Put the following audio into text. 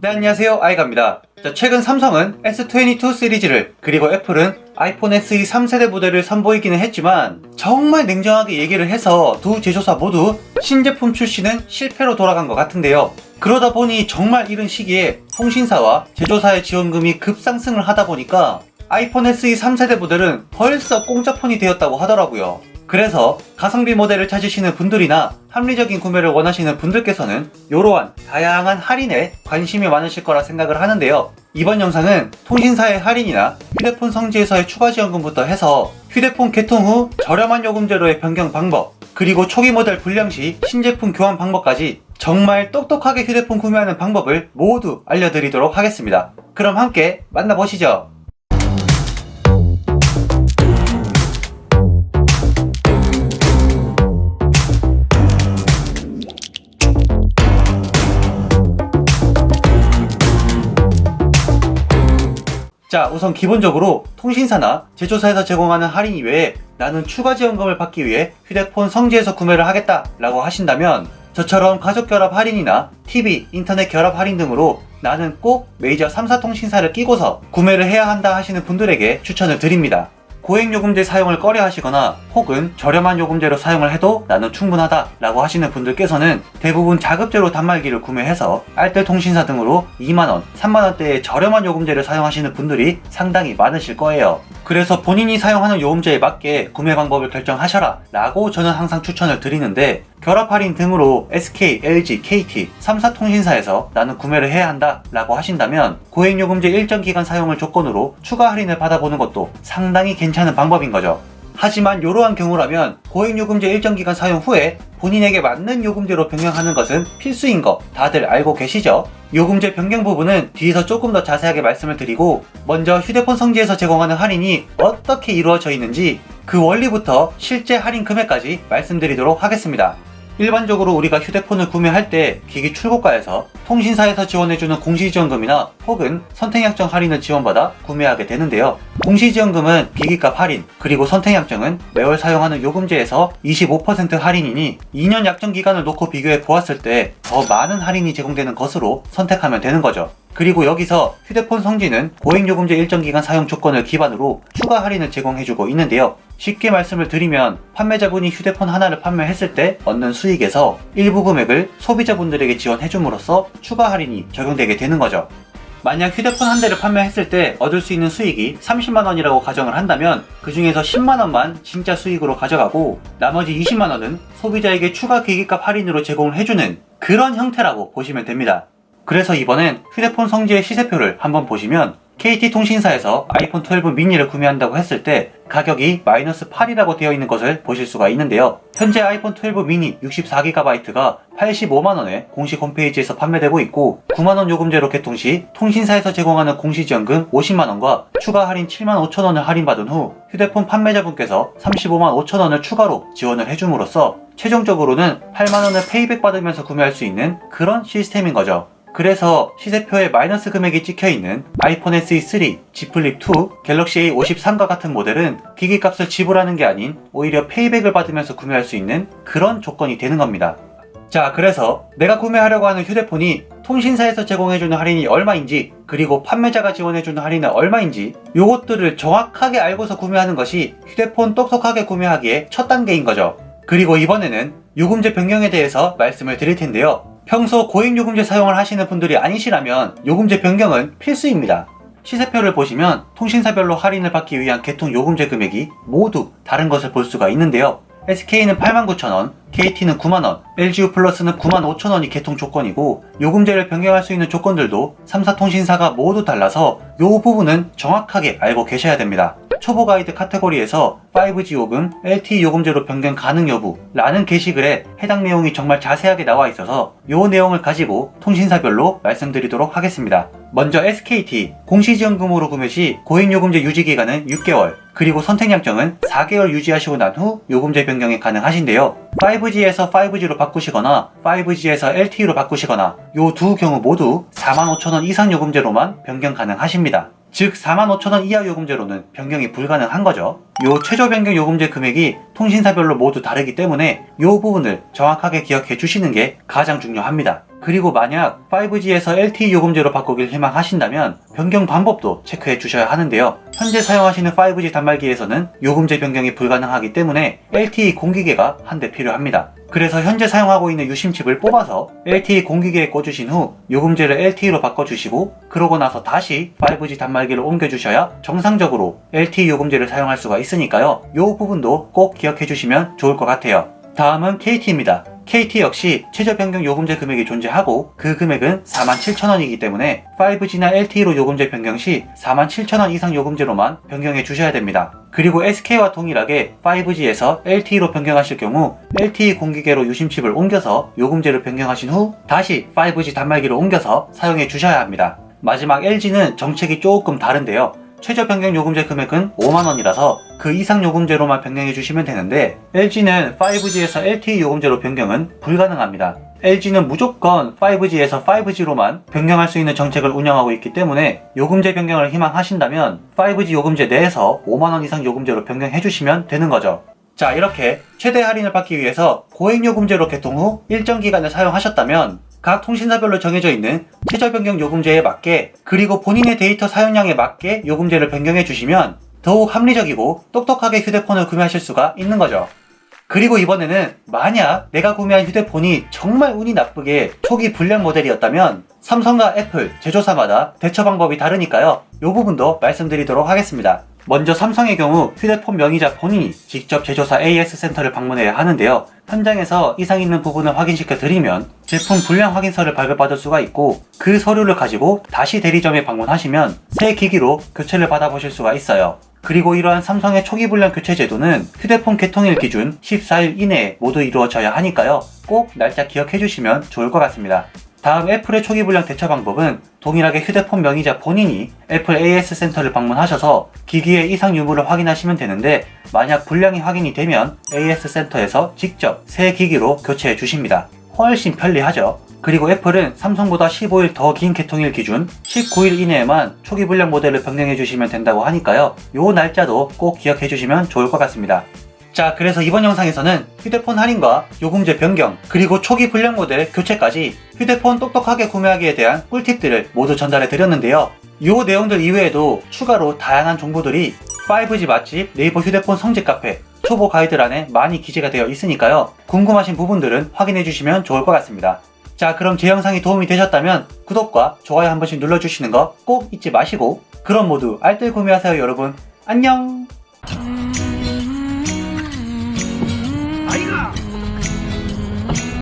네, 안녕하세요, 아이가입니다. 최근 삼성은 S22 시리즈를, 그리고 애플은 아이폰 SE 3세대 모델을 선보이기는 했지만 정말 냉정하게 얘기를 해서 두 제조사 모두 신제품 출시는 실패로 돌아간 것 같은데요. 그러다 보니 정말 이른 시기에 통신사와 제조사의 지원금이 급상승을 하다 보니까 아이폰 SE 3세대 모델은 벌써 공짜폰이 되었다고 하더라고요. 그래서 가성비 모델을 찾으시는 분들이나 합리적인 구매를 원하시는 분들께서는 이러한 다양한 할인에 관심이 많으실 거라 생각을 하는데요. 이번 영상은 통신사의 할인이나 휴대폰 성지에서의 추가 지원금부터 해서 휴대폰 개통 후 저렴한 요금제로의 변경 방법, 그리고 초기 모델 불량 시 신제품 교환 방법까지 정말 똑똑하게 휴대폰 구매하는 방법을 모두 알려드리도록 하겠습니다. 그럼 함께 만나보시죠. 자, 우선 기본적으로 통신사나 제조사에서 제공하는 할인 이외에 나는 추가 지원금을 받기 위해 휴대폰 성지에서 구매를 하겠다 라고 하신다면 저처럼 가족 결합 할인이나 TV, 인터넷 결합 할인 등으로 나는 꼭 메이저 3사 통신사를 끼고서 구매를 해야 한다 하시는 분들에게 추천을 드립니다. 고액 요금제 사용을 꺼려 하시거나 혹은 저렴한 요금제로 사용을 해도 나는 충분하다 라고 하시는 분들께서는 대부분 자급제로 단말기를 구매해서 알뜰 통신사 등으로 2만원, 3만원대의 저렴한 요금제를 사용하시는 분들이 상당히 많으실 거예요. 그래서 본인이 사용하는 요금제에 맞게 구매 방법을 결정하셔라 라고 저는 항상 추천을 드리는데, 결합 할인 등으로 SK, LG, KT, 3사 통신사에서 나는 구매를 해야 한다 라고 하신다면 고액 요금제 일정 기간 사용을 조건으로 추가 할인을 받아보는 것도 상당히 괜찮은 방법인 거죠. 하지만 이러한 경우라면 고액 요금제 일정 기간 사용 후에 본인에게 맞는 요금제로 변경하는 것은 필수인 거 다들 알고 계시죠? 요금제 변경 부분은 뒤에서 조금 더 자세하게 말씀을 드리고, 먼저 휴대폰 성지에서 제공하는 할인이 어떻게 이루어져 있는지 그 원리부터 실제 할인 금액까지 말씀드리도록 하겠습니다. 일반적으로 우리가 휴대폰을 구매할 때 기기 출고가에서 통신사에서 지원해주는 공시지원금이나 혹은 선택약정 할인을 지원받아 구매하게 되는데요. 공시지원금은 기기값 할인, 그리고 선택약정은 매월 사용하는 요금제에서 25% 할인이니 2년 약정 기간을 놓고 비교해 보았을 때 더 많은 할인이 제공되는 것으로 선택하면 되는 거죠. 그리고 여기서 휴대폰 성지는 고액 요금제 일정 기간 사용 조건을 기반으로 추가 할인을 제공해주고 있는데요. 쉽게 말씀을 드리면 판매자분이 휴대폰 하나를 판매했을 때 얻는 수익에서 일부 금액을 소비자분들에게 지원해줌으로써 추가 할인이 적용되게 되는 거죠. 만약 휴대폰 한 대를 판매했을 때 얻을 수 있는 수익이 30만원이라고 가정을 한다면 그 중에서 10만원만 진짜 수익으로 가져가고 나머지 20만원은 소비자에게 추가 기기값 할인으로 제공을 해주는 그런 형태라고 보시면 됩니다. 그래서 이번엔 휴대폰 성지의 시세표를 한번 보시면 KT 통신사에서 아이폰 12 미니를 구매한다고 했을 때 가격이 -8이라고 되어 있는 것을 보실 수가 있는데요. 현재 아이폰 12 미니 64GB가 85만원에 공식 홈페이지에서 판매되고 있고, 9만원 요금제로 개통 시 통신사에서 제공하는 공시지원금 50만원과 추가 할인 7만 5천원을 할인받은 후 휴대폰 판매자분께서 35만 5천원을 추가로 지원을 해줌으로써 최종적으로는 8만원을 페이백 받으면서 구매할 수 있는 그런 시스템인 거죠. 그래서 시세표에 마이너스 금액이 찍혀있는 아이폰 SE3, Z 플립2, 갤럭시 A53과 같은 모델은 기기값을 지불하는 게 아닌 오히려 페이백을 받으면서 구매할 수 있는 그런 조건이 되는 겁니다. 자, 그래서 내가 구매하려고 하는 휴대폰이 통신사에서 제공해주는 할인이 얼마인지, 그리고 판매자가 지원해주는 할인은 얼마인지 요것들을 정확하게 알고서 구매하는 것이 휴대폰 똑똑하게 구매하기의 첫 단계인 거죠. 그리고 이번에는 요금제 변경에 대해서 말씀을 드릴 텐데요. 평소 고액 요금제 사용을 하시는 분들이 아니시라면 요금제 변경은 필수입니다. 시세표를 보시면 통신사별로 할인을 받기 위한 개통 요금제 금액이 모두 다른 것을 볼 수가 있는데요. SK는 89,000원, KT는 9만원, LGU 플러스는 95,000원이 개통 조건이고, 요금제를 변경할 수 있는 조건들도 3사 통신사가 모두 달라서 요 부분은 정확하게 알고 계셔야 됩니다. 초보 가이드 카테고리에서 5G 요금, LTE 요금제로 변경 가능 여부 라는 게시글에 해당 내용이 정말 자세하게 나와 있어서 요 내용을 가지고 통신사별로 말씀드리도록 하겠습니다. 먼저 SKT, 공시지원금으로 구매 시 고액 요금제 유지 기간은 6개월, 그리고 선택약정은 4개월 유지하시고 난 후 요금제 변경이 가능하신데요. 5G에서 5G로 바꾸시거나 5G에서 LTE로 바꾸시거나 요 두 경우 모두 45,000원 이상 요금제로만 변경 가능하십니다. 즉 45,000원 이하 요금제로는 변경이 불가능한 거죠. 요 최저 변경 요금제 금액이 통신사별로 모두 다르기 때문에 요 부분을 정확하게 기억해 주시는 게 가장 중요합니다. 그리고 만약 5G에서 LTE 요금제로 바꾸길 희망하신다면 변경 방법도 체크해 주셔야 하는데요. 현재 사용하시는 5G 단말기에서는 요금제 변경이 불가능하기 때문에 LTE 공기계가 한 대 필요합니다. 그래서 현재 사용하고 있는 유심칩을 뽑아서 LTE 공기계에 꽂으신 후 요금제를 LTE로 바꿔주시고 그러고 나서 다시 5G 단말기를 옮겨주셔야 정상적으로 LTE 요금제를 사용할 수가 있으니까요. 이 부분도 꼭 기억해 주시면 좋을 것 같아요. 다음은 KT입니다. KT 역시 최저 변경 요금제 금액이 존재하고 그 금액은 47,000원이기 때문에 5G나 LTE로 요금제 변경 시 47,000원 이상 요금제로만 변경해 주셔야 됩니다. 그리고 SK와 동일하게 5G에서 LTE로 변경하실 경우 LTE 공기계로 유심칩을 옮겨서 요금제를 변경하신 후 다시 5G 단말기를 옮겨서 사용해 주셔야 합니다. 마지막 LG는 정책이 조금 다른데요. 최저 변경 요금제 금액은 5만원이라서 그 이상 요금제로만 변경해 주시면 되는데 LG는 5G에서 LTE 요금제로 변경은 불가능합니다. LG는 무조건 5G에서 5G로만 변경할 수 있는 정책을 운영하고 있기 때문에 요금제 변경을 희망하신다면 5G 요금제 내에서 5만원 이상 요금제로 변경해 주시면 되는 거죠. 자, 이렇게 최대 할인을 받기 위해서 고액요금제로 개통 후 일정 기간을 사용하셨다면 각 통신사별로 정해져 있는 최저 변경 요금제에 맞게 그리고 본인의 데이터 사용량에 맞게 요금제를 변경해 주시면 더욱 합리적이고 똑똑하게 휴대폰을 구매하실 수가 있는 거죠. 그리고 이번에는 만약 내가 구매한 휴대폰이 정말 운이 나쁘게 초기 불량 모델이었다면 삼성과 애플 제조사마다 대처 방법이 다르니까요. 이 부분도 말씀드리도록 하겠습니다. 먼저 삼성의 경우 휴대폰 명의자 본인이 직접 제조사 AS 센터를 방문해야 하는데요. 현장에서 이상 있는 부분을 확인시켜 드리면 제품 불량 확인서를 발급받을 수가 있고 그 서류를 가지고 다시 대리점에 방문하시면 새 기기로 교체를 받아보실 수가 있어요. 그리고 이러한 삼성의 초기 불량 교체 제도는 휴대폰 개통일 기준 14일 이내에 모두 이루어져야 하니까요. 꼭 날짜 기억해 주시면 좋을 것 같습니다. 다음 애플의 초기 불량 대처 방법은 동일하게 휴대폰 명의자 본인이 애플 AS 센터를 방문하셔서 기기의 이상 유무를 확인하시면 되는데 만약 불량이 확인이 되면 AS 센터에서 직접 새 기기로 교체해 주십니다. 훨씬 편리하죠. 그리고 애플은 삼성보다 15일 더 긴 개통일 기준 19일 이내에만 초기 불량 모델을 변경해 주시면 된다고 하니까요. 요 날짜도 꼭 기억해 주시면 좋을 것 같습니다. 자, 그래서 이번 영상에서는 휴대폰 할인과 요금제 변경 그리고 초기 불량 모델 교체까지 휴대폰 똑똑하게 구매하기에 대한 꿀팁들을 모두 전달해 드렸는데요. 이 내용들 이외에도 추가로 다양한 정보들이 5G 맛집 네이버 휴대폰 성지 카페 초보 가이드란에 많이 기재가 되어 있으니까요. 궁금하신 부분들은 확인해 주시면 좋을 것 같습니다. 자, 그럼 제 영상이 도움이 되셨다면 구독과 좋아요 한 번씩 눌러주시는 거 꼭 잊지 마시고 그럼 모두 알뜰 구매하세요 여러분. 안녕.